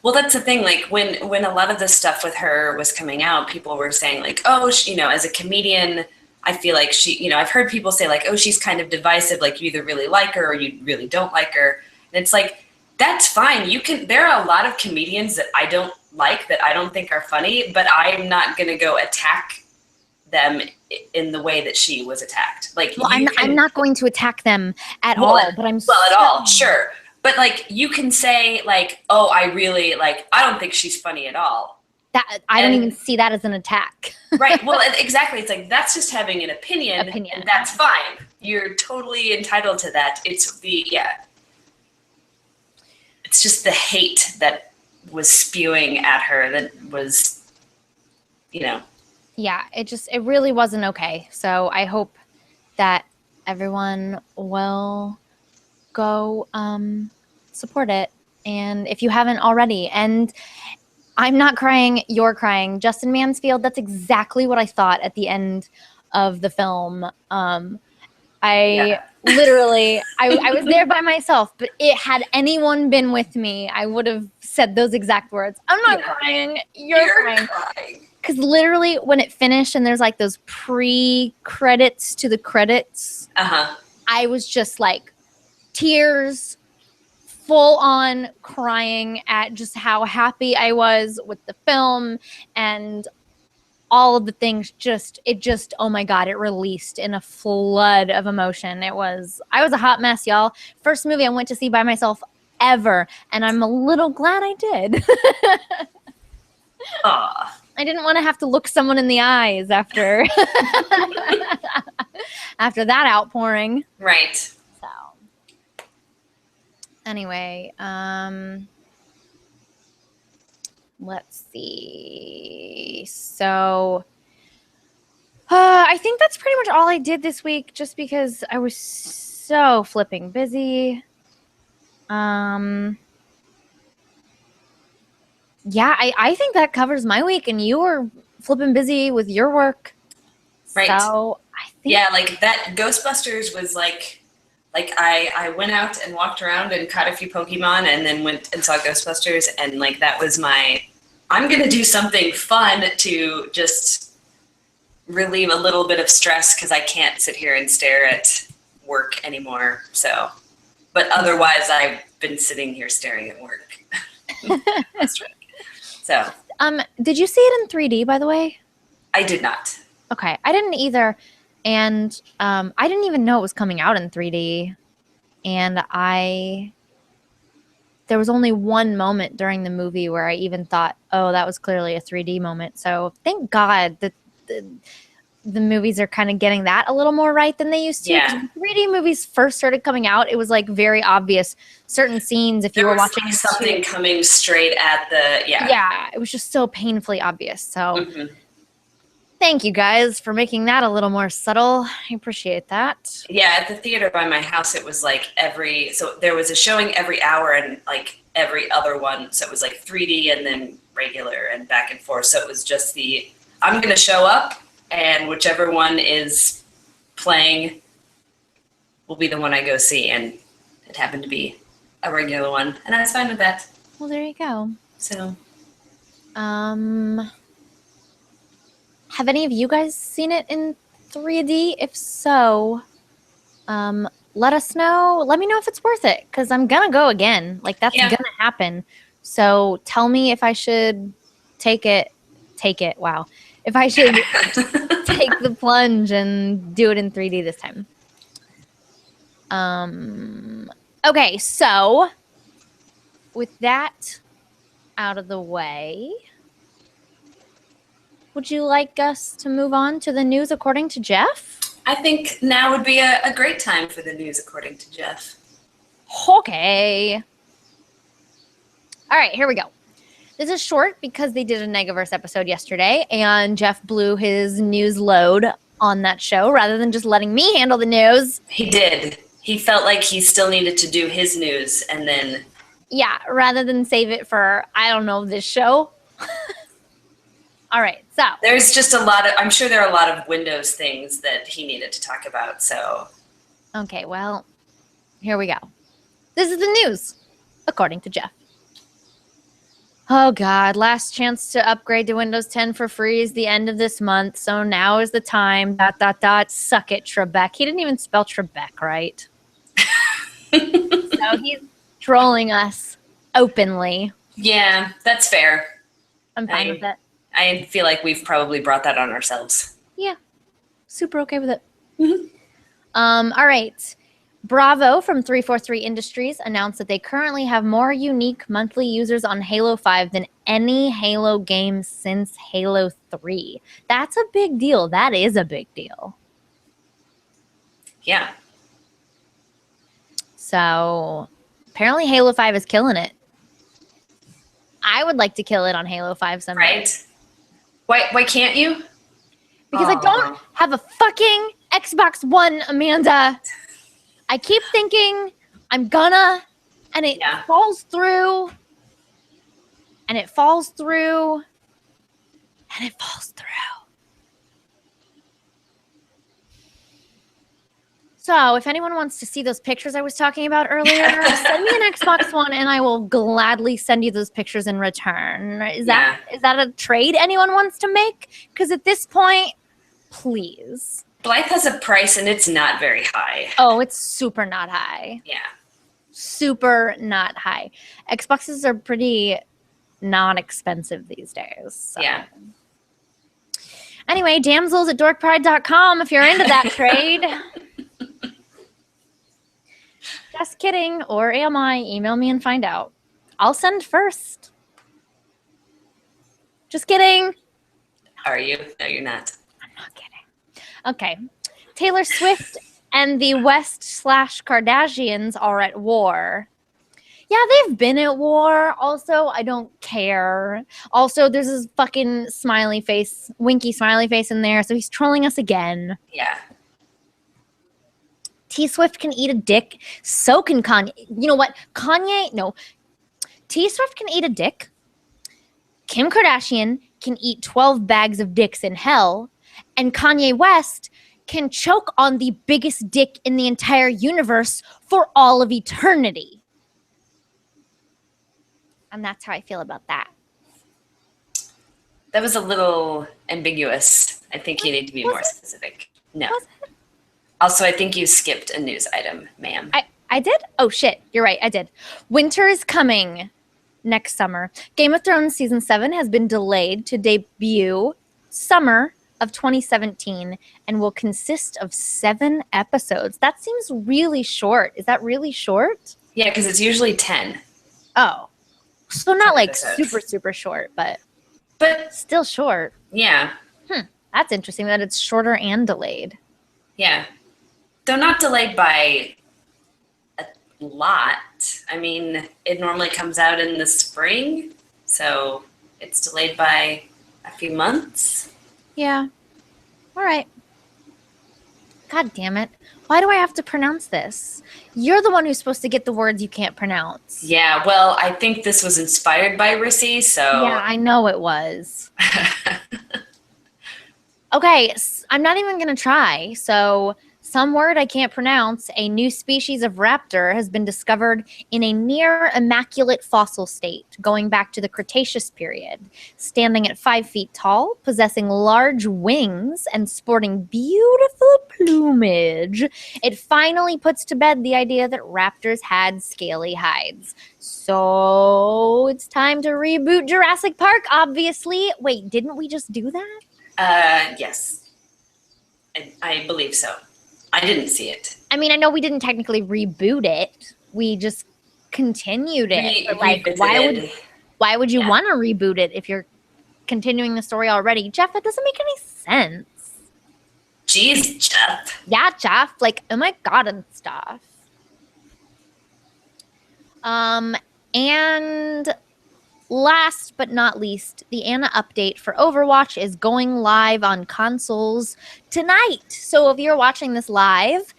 Well, that's the thing. Like, when a lot of this stuff with her was coming out, people were saying, like, oh, you know, as a comedian, I feel like she, you know, I've heard people say, like, oh, she's kind of divisive. Like, you either really like her or you really don't like her. And it's like, that's fine. There are a lot of comedians that I don't like, that I don't think are funny, but I'm not going to go attack them in the way that she was attacked. Like, well, I'm not going to attack them at all, but at all, sure. But like, you can say, like, oh, I don't think she's funny at all. That I don't even see that as an attack. Right. Well, exactly. It's like, that's just having an opinion. And that's fine. You're totally entitled to that. It's just the hate that was spewing at her that was, you know. Yeah, it really wasn't okay. So I hope that everyone will go support it. And if you haven't already, and I'm not crying, you're crying. Justin Mansfield, that's exactly what I thought at the end of the film. Literally, I was there by myself, but had anyone been with me, I would have said those exact words. I'm not crying, you're crying. Because literally, when it finished and there's like those pre-credits to the credits, I was just like, tears, full on crying at just how happy I was with the film and all of the things. Oh my God, it released in a flood of emotion. I was a hot mess, y'all. First movie I went to see by myself ever, and I'm a little glad I did. Aw. I didn't want to have to look someone in the eyes after after that outpouring. Right. So anyway, let's see. So I think that's pretty much all I did this week, just because I was so flipping busy. Yeah, I think that covers my week, and you were flipping busy with your work. Right. So I think. Yeah, like that Ghostbusters was like I went out and walked around and caught a few Pokemon and then went and saw Ghostbusters, and like that was my I'm going to do something fun to just relieve a little bit of stress because I can't sit here and stare at work anymore. So, but otherwise, I've been sitting here staring at work. So, did you see it in 3D, by the way? I did not. Okay, I didn't either, and I didn't even know it was coming out in 3D, and there was only one moment during the movie where I even thought, oh, that was clearly a 3D moment. So thank God that the movies are kind of getting that a little more right than they used to. Yeah. When 3D movies first started coming out, it was like very obvious certain scenes if you were watching like something coming straight at the yeah, it was just so painfully obvious. So thank you guys for making that a little more subtle. I appreciate that. Yeah, at the theater by my house, it was like so there was a showing every hour and like every other one. So it was like 3D and then regular and back and forth. So it was just I'm going to show up and whichever one is playing will be the one I go see. And it happened to be a regular one. And I was fine with that. Well, there you go. So, have any of you guys seen it in 3D? If so, let us know. Let me know if it's worth it, because I'm going to go again. Like, that's going to happen. So tell me if I should take it. Wow. If I should take the plunge and do it in 3D this time. Okay, so with that out of the way, would you like us to move on to the news according to Jeff? I think now would be a great time for the news according to Jeff. Okay. All right, here we go. This is short because they did a Negaverse episode yesterday, and Jeff blew his news load on that show rather than just letting me handle the news. He did. He felt like he still needed to do his news, and then... Yeah, rather than save it for, I don't know, this show. All right, so... There's just a lot of... I'm sure there are a lot of Windows things that he needed to talk about, so... Okay, well, here we go. This is the news, according to Jeff. Oh, God. Last chance to upgrade to Windows 10 for free is the end of this month, so now is the time. ... Suck it, Trebek. He didn't even spell Trebek right. So he's trolling us openly. Yeah, that's fair. I'm fine with that. I feel like we've probably brought that on ourselves. Yeah. Super okay with it. All right. Bravo from 343 Industries announced that they currently have more unique monthly users on Halo 5 than any Halo game since Halo 3. That's a big deal. That is a big deal. Yeah. So apparently Halo 5 is killing it. I would like to kill it on Halo 5 someday. Right. Why can't you? Because I don't have a fucking Xbox One, Amanda. I keep thinking I'm gonna, and it falls through, and it falls through, and it falls through. So if anyone wants to see those pictures I was talking about earlier, send me an Xbox One, and I will gladly send you those pictures in return. Is that a trade anyone wants to make? Because at this point, please. Blythe has a price, and it's not very high. Oh, it's super not high. Yeah. Super not high. Xboxes are pretty non-expensive these days. So. Yeah. Anyway, Damsels at dorkpride.com if you're into that trade. Just kidding. Or am I? Email me and find out. I'll send first. Just kidding. Are you? No, you're not. I'm not kidding. Okay. Taylor Swift and the West/Kardashians are at war. Yeah, they've been at war. Also, I don't care. Also, there's this fucking smiley face, winky smiley face in there, so he's trolling us again. Yeah. T-Swift can eat a dick. So can Kanye. You know what? No. T-Swift can eat a dick. Kim Kardashian can eat 12 bags of dicks in hell. And Kanye West can choke on the biggest dick in the entire universe for all of eternity. And that's how I feel about that. That was a little ambiguous. I think you need to be more specific. No. Also, I think you skipped a news item, ma'am. I did? Oh, shit. You're right. I did. Winter is coming next summer. Game of Thrones Season 7 has been delayed to debut summer of 2017 and will consist of 7 episodes. That seems really short. Is that really short? Yeah, because it's usually 10. Oh. So not like episodes. super, super short, but still short. Yeah. That's interesting that it's shorter and delayed. Yeah. Though not delayed by a lot. I mean, it normally comes out in the spring, so it's delayed by a few months. Yeah. All right. God damn it. Why do I have to pronounce this? You're the one who's supposed to get the words you can't pronounce. Yeah, well, I think this was inspired by Rissy, so... Yeah, I know it was. Okay, I'm not even going to try. So, some word I can't pronounce, a new species of raptor has been discovered in a near immaculate fossil state, going back to the Cretaceous period. Standing at 5 feet tall, possessing large wings, and sporting beautiful plumage, it finally puts to bed the idea that raptors had scaly hides. So, it's time to reboot Jurassic Park, obviously. Wait, didn't we just do that? Yes. I believe so. I didn't see it. I mean, I know we didn't technically reboot it. We just continued it. But like, why would you want to reboot it if you're continuing the story already? Jeff, that doesn't make any sense. Jeez, Jeff. Yeah, Jeff. Like, oh my God and stuff. And last but not least, the Anna update for Overwatch is going live on consoles tonight. So if you're watching this live,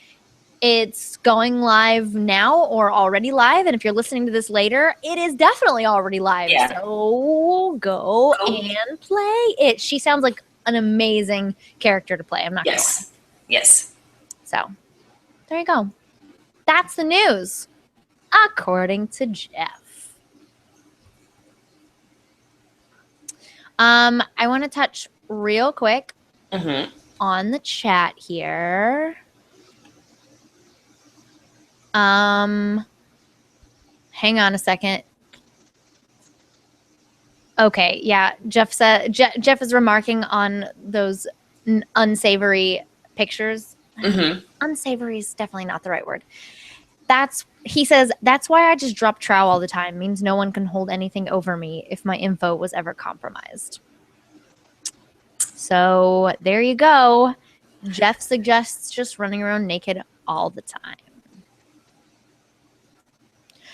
it's going live now or already live. And if you're listening to this later, it is definitely already live. Yeah. So go and play it. She sounds like an amazing character to play. I'm not going to lie. Yes. So there you go. That's the news, according to Jeff. I want to touch real quick on the chat here. Hang on a second. Okay, yeah. Jeff is remarking on those unsavory pictures. Unsavory is definitely not the right word. He says, that's why I just drop trow all the time. Means no one can hold anything over me if my info was ever compromised. So there you go. Jeff suggests just running around naked all the time.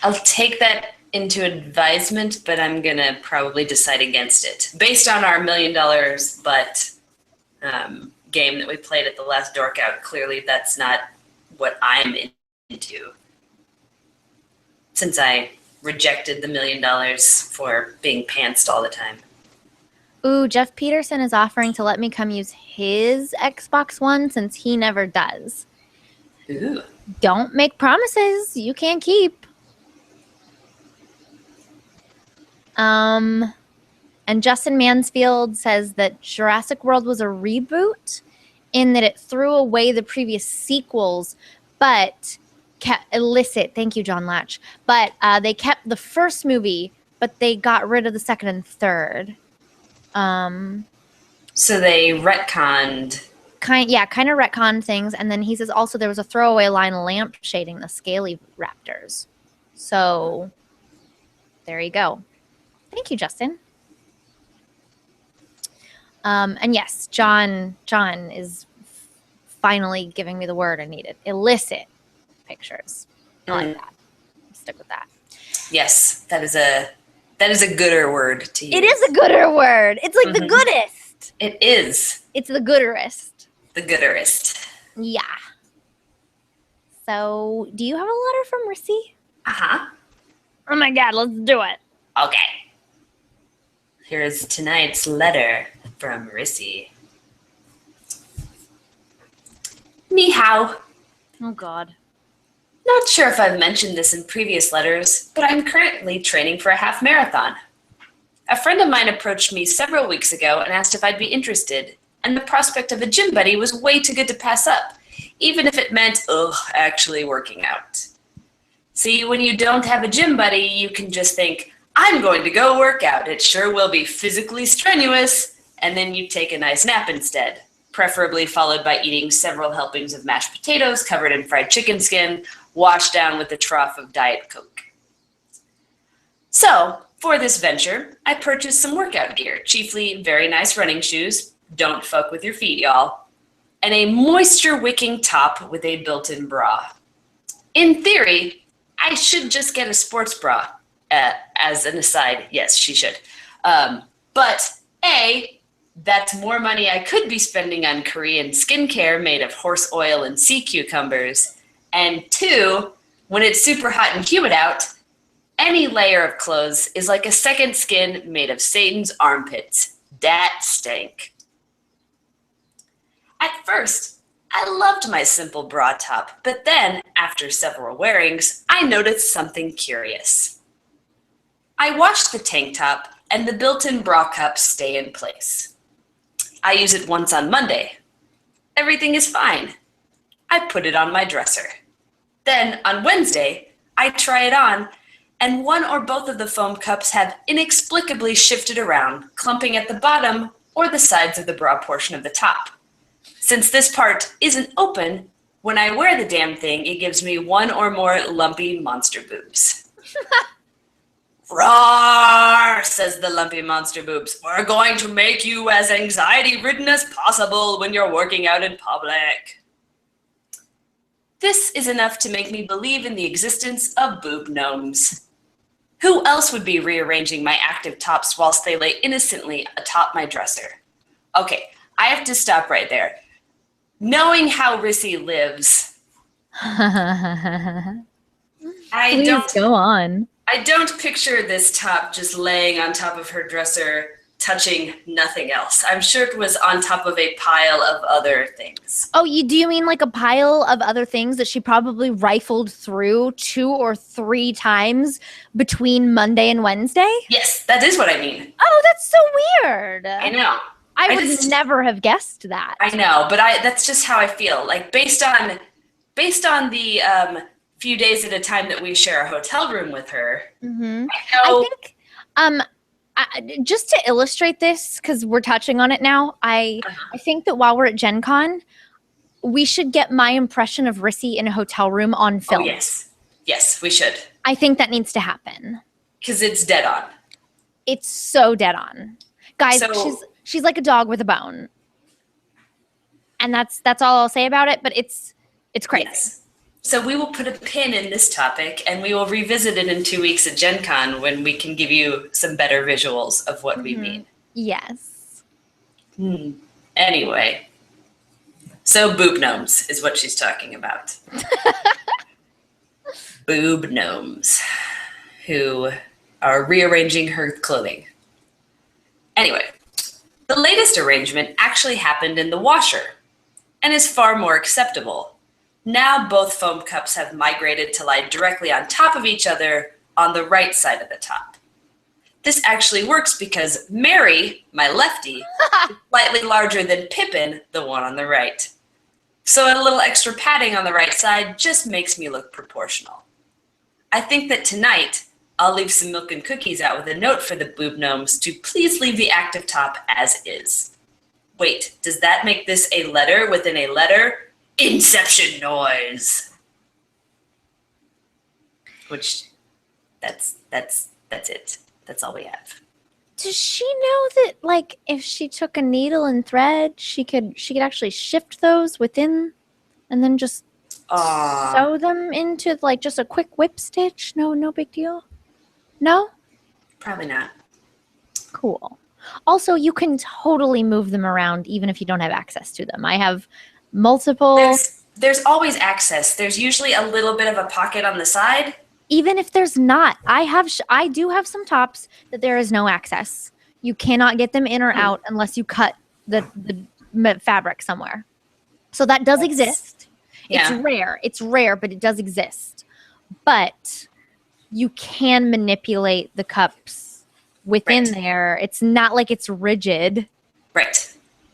I'll take that into advisement, but I'm going to probably decide against it. Based on our $1 million but game that we played at the last Dork Out, clearly that's not what I'm into. Since I rejected the $1 million for being pantsed all the time. Ooh, Jeff Peterson is offering to let me come use his Xbox One since he never does. Ooh. Don't make promises you can't keep. And Justin Mansfield says that Jurassic World was a reboot in that it threw away the previous sequels, but illicit. Thank you, John Latch. But they kept the first movie, but they got rid of the second and third. So they retconned. Kind of retconned things. And then he says also there was a throwaway line lampshading the scaly raptors. So there you go. Thank you, Justin. And yes, John is finally giving me the word I needed. Illicit pictures. I like that. Stick with that. Yes, that is a gooder word to use. It is a gooder word. It's like the goodest. It is. It's the gooderest. The gooderest. Yeah. So, do you have a letter from Rissy? Uh-huh. Oh my God, let's do it. Okay. Here's tonight's letter from Rissy. Ni hao. Oh God. Not sure if I've mentioned this in previous letters, but I'm currently training for a half marathon. A friend of mine approached me several weeks ago and asked if I'd be interested, and the prospect of a gym buddy was way too good to pass up, even if it meant, actually working out. See, when you don't have a gym buddy, you can just think, I'm going to go work out. It sure will be physically strenuous, and then you take a nice nap instead, preferably followed by eating several helpings of mashed potatoes covered in fried chicken skin, washed down with a trough of Diet Coke. So, for this venture, I purchased some workout gear, chiefly very nice running shoes, don't fuck with your feet, y'all, and a moisture-wicking top with a built-in bra. In theory, I should just get a sports bra. As an aside, yes, she should. But A, that's more money I could be spending on Korean skincare made of horse oil and sea cucumbers. And 2, when it's super hot and humid out, any layer of clothes is like a second skin made of Satan's armpits. Dat stank. At first, I loved my simple bra top, but then, after several wearings, I noticed something curious. I washed the tank top, and the built-in bra cups stay in place. I use it once on Monday. Everything is fine. I put it on my dresser. Then, on Wednesday, I try it on, and one or both of the foam cups have inexplicably shifted around, clumping at the bottom or the sides of the bra portion of the top. Since this part isn't open, when I wear the damn thing, it gives me one or more lumpy monster boobs. Roar, says the lumpy monster boobs. We're going to make you as anxiety-ridden as possible when you're working out in public. This is enough to make me believe in the existence of Boob Gnomes. Who else would be rearranging my active tops whilst they lay innocently atop my dresser? Okay, I have to stop right there. Knowing how Rissy lives, Please go on. I don't picture this top just laying on top of her dresser, touching nothing else. I'm sure it was on top of a pile of other things. Oh, do you mean like a pile of other things that she probably rifled through 2 or 3 times between Monday and Wednesday? Yes, that is what I mean. Oh, that's so weird. I know. I would never have guessed that. I know, but that's just how I feel. Like based on the few days at a time that we share a hotel room with her. Mm-hmm. I think just to illustrate this, because we're touching on it now, I think that while we're at Gen Con, we should get my impression of Rissy in a hotel room on film. Oh, yes, we should. I think that needs to happen. Because it's dead on. It's so dead on. Guys, she's like a dog with a bone. And that's all I'll say about it, but it's crazy. Yes. So we will put a pin in this topic, and we will revisit it in 2 weeks at Gen Con when we can give you some better visuals of what we mean. Yes. Anyway, so Boob Gnomes is what she's talking about. Boob Gnomes, who are rearranging her clothing. Anyway, the latest arrangement actually happened in the washer and is far more acceptable. Now both foam cups have migrated to lie directly on top of each other on the right side of the top. This actually works because Mary, my lefty, is slightly larger than Pippin, the one on the right. So a little extra padding on the right side just makes me look proportional. I think that tonight, I'll leave some milk and cookies out with a note for the Boob Gnomes to please leave the active top as is. Wait, does that make this a letter within a letter? Inception noise. Which, that's it. That's all we have. Does she know that, like, if she took a needle and thread, she could actually shift those within, and then just sew them into like just a quick whip stitch? No big deal. No? Probably not. Cool. Also, you can totally move them around even if you don't have access to them. I have multiple. There's always access. There's usually a little bit of a pocket on the side. Even if there's not, I do have some tops that there is no access. You cannot get them in or out unless you cut the fabric somewhere. So that does exist. Yeah. It's rare, but it does exist. But you can manipulate the cups within Right. there. It's not like it's rigid. Right.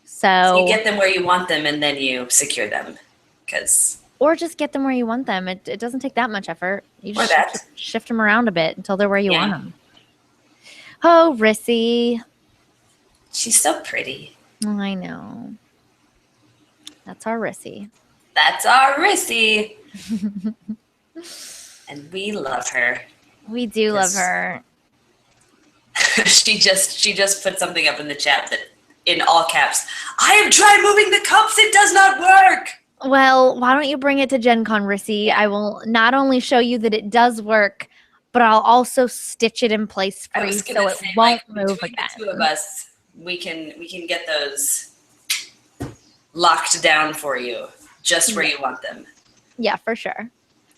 So So you get them where you want them, and then you secure them, because or just get them where you want them. It doesn't take that much effort. You or just that. shift them around a bit until they're where you want Yeah. them. Oh, Rissy. She's so pretty. Oh, I know. That's our Rissy. That's our Rissy. And we love her. We do love Yes. her. she just put something up in the chat that in all caps, I have tried moving the cups, it does not work. Well, why don't you bring it to Gen Con, Rissy? I will not only show you that it does work, but I'll also stitch it in place for I you was gonna so it say, won't like, move between again. the two of us, we can get those locked down for you, just where you want them. Yeah, for sure.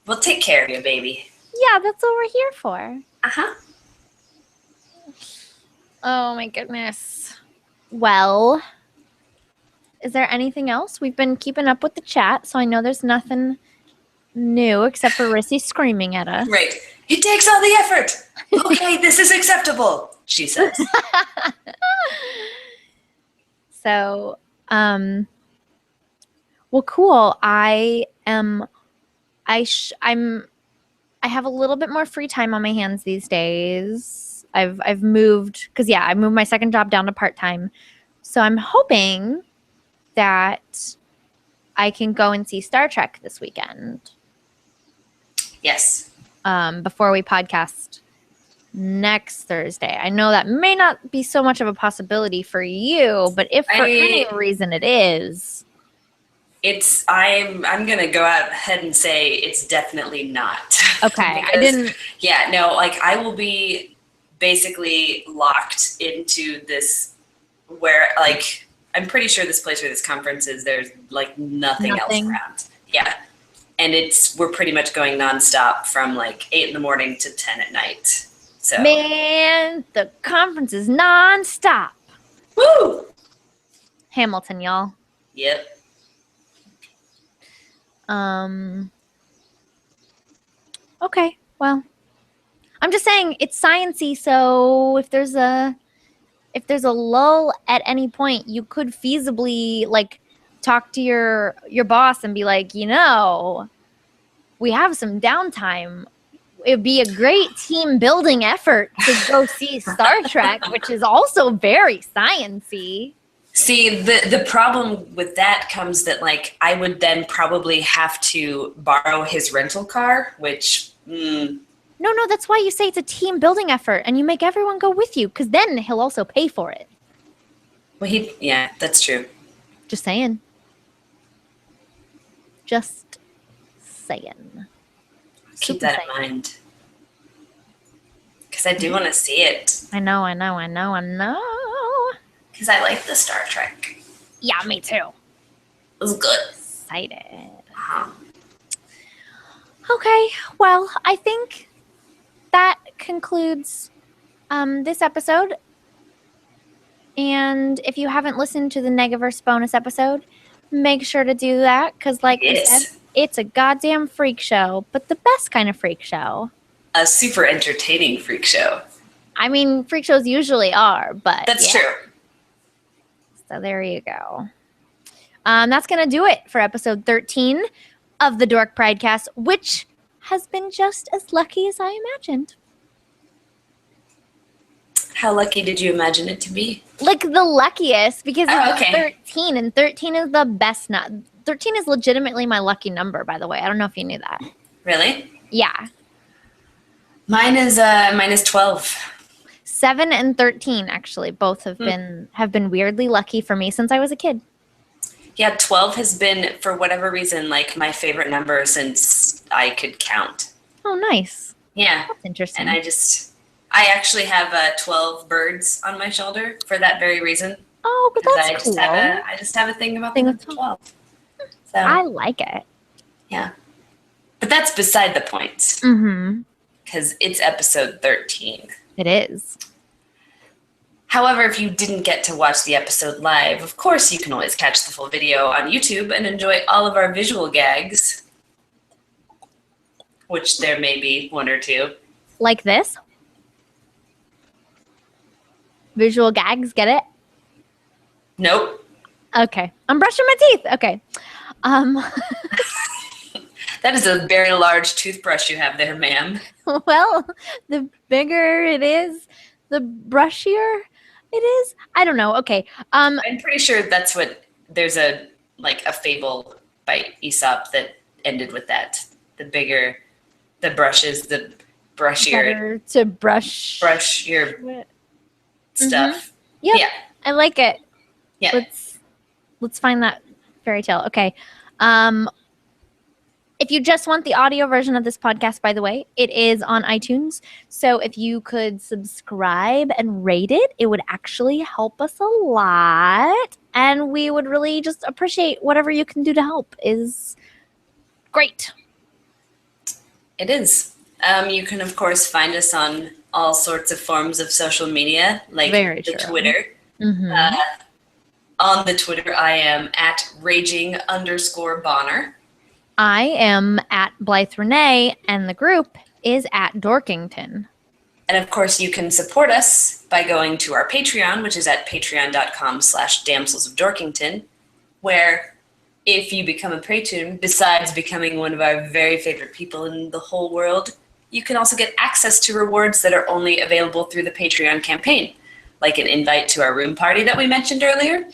We'll take care of you, baby. Yeah, that's what we're here for. Uh-huh. Oh my goodness. Well, is there anything else? We've been keeping up with the chat, so I know there's nothing new except for Rissy screaming at us. Right. It takes all the effort. Okay, this is acceptable, she says. So, well, cool. I have a little bit more free time on my hands these days. I've moved because I moved my second job down to part-time. So I'm hoping that I can go and see Star Trek this weekend. Yes. Before we podcast next Thursday. I know that may not be so much of a possibility for you, but if for any reason it is, I'm gonna go out ahead and say it's definitely not. okay. Because, I didn't. Yeah, no, like I will be basically locked into this where like I'm pretty sure this place where this conference is, there's like nothing else around. Yeah. And we're pretty much going nonstop from like 8 a.m. to 10 p.m. So Man, the conference is nonstop. Woo! Hamilton, y'all. Yep. Okay, well, I'm just saying it's sciencey, so if there's a lull at any point, you could feasibly like talk to your boss and be like, we have some downtime. It'd be a great team building effort to go see Star Trek, which is also very sciencey. See, the problem with that comes that like I would then probably have to borrow his rental car, which No, that's why you say it's a team building effort and you make everyone go with you, because then he'll also pay for it. well, yeah, that's true. Just saying. Just saying. Keep that in mind. Because I do want to see it. I know. Because I like the Star Trek. Yeah, me too. It was good. Excited. Uh-huh. Okay, well, I think that concludes this episode. And if you haven't listened to the Negaverse bonus episode, make sure to do that, because like we said, it's a goddamn freak show, but the best kind of freak show. A super entertaining freak show. I mean, freak shows usually are, but That's true. So there you go. That's going to do it for episode 13 of the Dork Pridecast, which has been just as lucky as I imagined. How lucky did you imagine it to be? Like the luckiest, because it's okay. 13, and 13 is the best. 13 is legitimately my lucky number, by the way. I don't know if you knew that. Really? Yeah. Mine is 12. 7 and 13 actually both have been weirdly lucky for me since I was a kid. Yeah, 12 has been, for whatever reason, like my favorite number since I could count. Oh, nice. Yeah. That's interesting. And I actually have 12 birds on my shoulder for that very reason. Oh, but that's cool. I just have a thing about the number 12. So I like it. Yeah. But that's beside the point. Mm-hmm. Because it's episode 13. It is. However, if you didn't get to watch the episode live, of course you can always catch the full video on YouTube and enjoy all of our visual gags, which there may be one or two. Like this? Visual gags, get it? Nope. Okay. I'm brushing my teeth. Okay. That is a very large toothbrush you have there, ma'am. Well, the bigger it is, the brushier it is. I don't know. Okay. I'm pretty sure that's what there's a fable by Aesop that ended with that. The bigger the brushes, the brushier Better to brush your stuff. Yep. Yeah. I like it. Yeah. Let's find that fairy tale. Okay. If you just want the audio version of this podcast, by the way, it is on iTunes. So if you could subscribe and rate it, it would actually help us a lot. And we would really just appreciate whatever you can do to help is great. It is. You can, of course, find us on all sorts of forms of social media, like Very the true. Twitter. Mm-hmm. On the Twitter, I am at raging_Bonner. I am at Blythe Renee, and the group is at Dorkington. And of course, you can support us by going to our Patreon, which is at patreon.com/Damsels of Dorkington, where if you become a patron, besides becoming one of our very favorite people in the whole world, you can also get access to rewards that are only available through the Patreon campaign, like an invite to our room party that we mentioned earlier,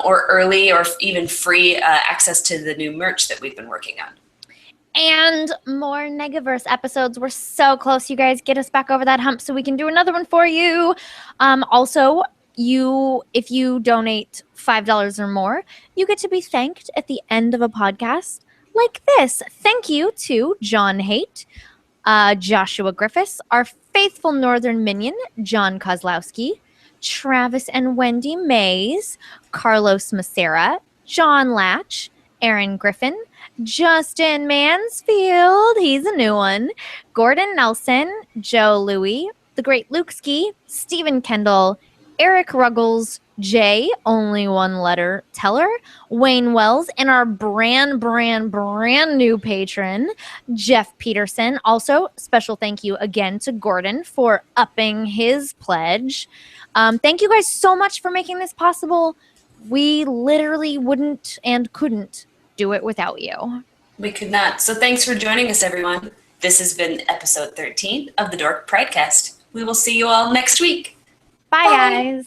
or early or even free access to the new merch that we've been working on. And more Negaverse episodes. We're so close, you guys. Get us back over that hump so we can do another one for you. Also, if you donate $5 or more, you get to be thanked at the end of a podcast like this. Thank you to John Haight, Joshua Griffiths, our faithful Northern minion, John Kozlowski, Travis and Wendy Mays, Carlos Macera, John Latch, Aaron Griffin, Justin Mansfield, he's a new one, Gordon Nelson, Joe Louie, the great Luke Ski, Stephen Kendall, Eric Ruggles, Jay, only one letter teller, Wayne Wells, and our brand new patron, Jeff Peterson. Also, special thank you again to Gordon for upping his pledge. Thank you guys so much for making this possible. We literally wouldn't and couldn't do it without you. We could not. So thanks for joining us, everyone. This has been episode 13 of the Dork Pridecast. We will see you all next week. Bye. Guys.